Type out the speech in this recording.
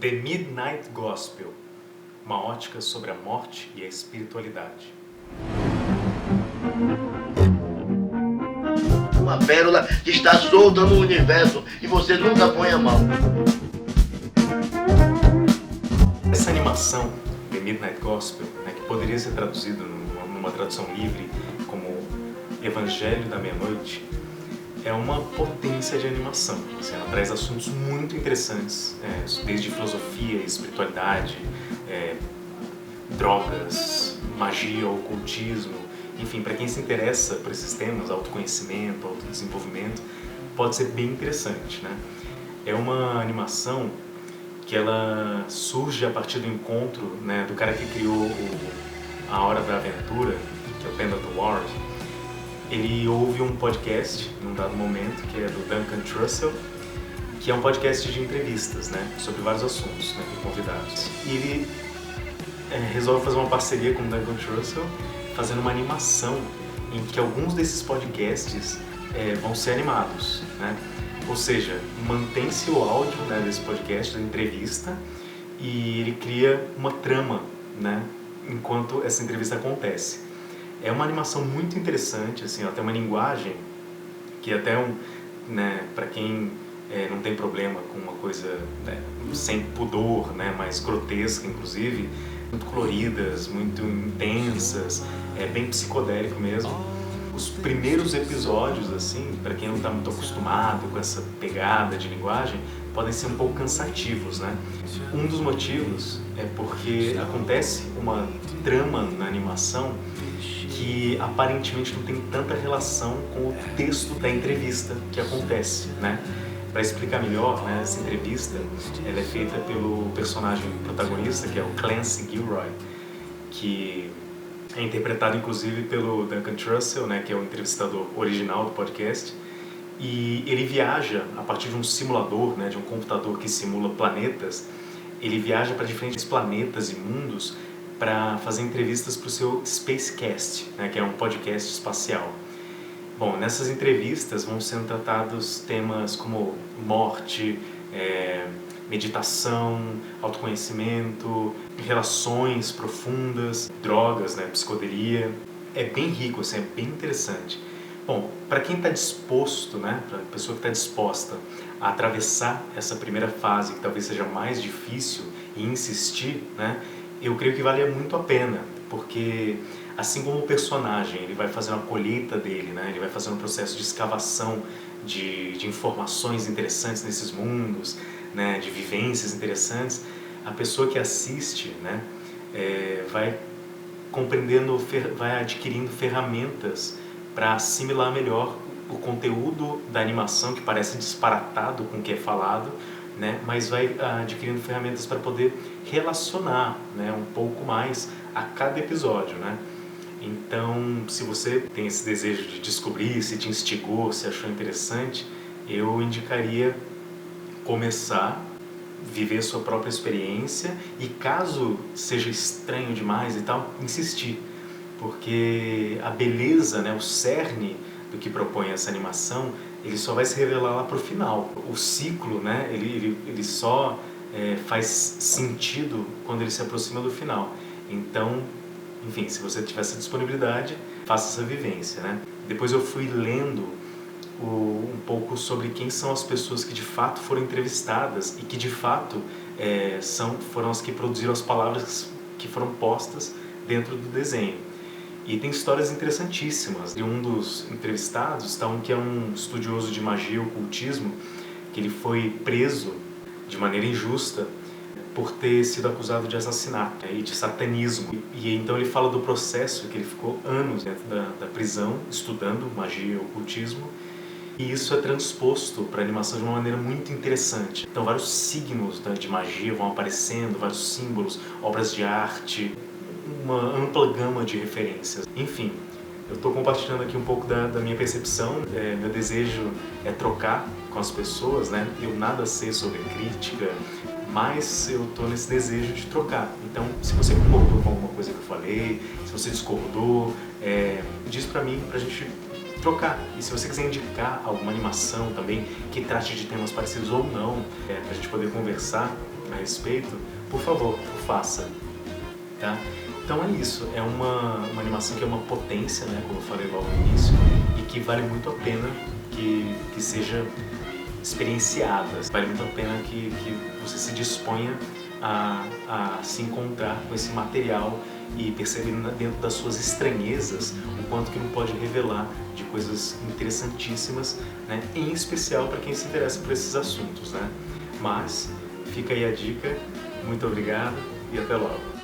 The Midnight Gospel, uma ótica sobre a morte e a espiritualidade. Uma pérola que está solta no universo e você nunca põe a mão. Essa animação, The Midnight Gospel, que poderia ser traduzido numa tradução livre como Evangelho da Meia-Noite, é uma potência de animação. Assim, ela traz assuntos muito interessantes, desde filosofia, espiritualidade, drogas, magia, ocultismo. Enfim, para quem se interessa por esses temas, autoconhecimento, autodesenvolvimento, pode ser bem interessante, né? É uma animação que ela surge a partir do encontro, né, do cara que criou A Hora da Aventura, que é o Pendleton Ward. Ele ouve um podcast, num dado momento, que é do Duncan Trussell, que é um podcast de entrevistas, né, sobre vários assuntos, né, com convidados. E ele resolve fazer uma parceria com o Duncan Trussell, fazendo uma animação em que alguns desses podcasts vão ser animados, né? Ou seja, mantém-se o áudio, né, desse podcast, da entrevista, e ele cria uma trama, né, enquanto essa entrevista acontece. É uma animação muito interessante, assim, ela tem uma linguagem que até para quem não tem problema com uma coisa, né, sem pudor, né, mais grotesca, inclusive, muito coloridas, muito intensas, bem psicodélico mesmo. Os primeiros episódios, assim, para quem não está muito acostumado com essa pegada de linguagem, podem ser um pouco cansativos, né? Um dos motivos é porque acontece uma trama na animação que aparentemente não tem tanta relação com o texto da entrevista que acontece, né? Para explicar melhor, né, essa entrevista ela é feita pelo personagem protagonista, que é o Clancy Gilroy, que é interpretado inclusive pelo Duncan Trussell, né, que é o entrevistador original do podcast, e ele viaja a partir de um simulador, né, de um computador que simula planetas. Ele viaja para diferentes planetas e mundos para fazer entrevistas para o seu Spacecast, né, que é um podcast espacial. Bom, nessas entrevistas vão sendo tratados temas como morte, meditação, autoconhecimento, relações profundas, drogas, né, psicodelia. É bem rico, assim, é bem interessante. Bom, para quem está disposto, né, para a pessoa que está disposta a atravessar essa primeira fase, que talvez seja mais difícil, e insistir, né, eu creio que vale muito a pena, porque assim como o personagem ele vai fazer uma colheita dele, né, ele vai fazer um processo de escavação de informações interessantes nesses mundos, né, de vivências interessantes, a pessoa que assiste, né, vai compreendendo, vai adquirindo ferramentas para assimilar melhor o conteúdo da animação, que parece disparatado com o que é falado, né, mas vai adquirindo ferramentas para poder relacionar, né, um pouco mais a cada episódio, né? Então, se você tem esse desejo de descobrir, se te instigou, se achou interessante, eu indicaria começar, viver sua própria experiência e, caso seja estranho demais e tal, insistir. Porque a beleza, né, o cerne do que propõe essa animação, ele só vai se revelar lá pro final. O ciclo, né, ele só faz sentido quando ele se aproxima do final. Então, enfim, se você tiver essa disponibilidade, faça essa vivência, né? Depois eu fui lendo um pouco sobre quem são as pessoas que de fato foram entrevistadas e que de fato foram as que produziram as palavras que foram postas dentro do desenho. E tem histórias interessantíssimas. E um dos entrevistados está que é um estudioso de magia e ocultismo, que ele foi preso de maneira injusta por ter sido acusado de assassinato e de satanismo. E então ele fala do processo que ele ficou anos dentro da prisão estudando magia e ocultismo, e isso é transposto para a animação de uma maneira muito interessante. Então vários signos de magia vão aparecendo, vários símbolos, obras de arte, uma ampla gama de referências. Enfim, eu estou compartilhando aqui um pouco da minha percepção. Meu desejo é trocar com as pessoas, né? Eu nada sei sobre crítica, mas eu estou nesse desejo de trocar. Então, se você concordou com alguma coisa que eu falei, se você discordou, diz para mim, para a gente trocar. E se você quiser indicar alguma animação também que trate de temas parecidos ou não, pra gente poder conversar a respeito, por favor, faça. Tá? Então é isso, é uma animação que é uma potência, né, como eu falei logo no início, e que vale muito a pena que seja experienciada. Vale muito a pena que você se disponha a se encontrar com esse material e perceber dentro das suas estranhezas o quanto que não pode revelar de coisas interessantíssimas, né? Em especial para quem se interessa por esses assuntos, né? Mas fica aí a dica, muito obrigado e até logo!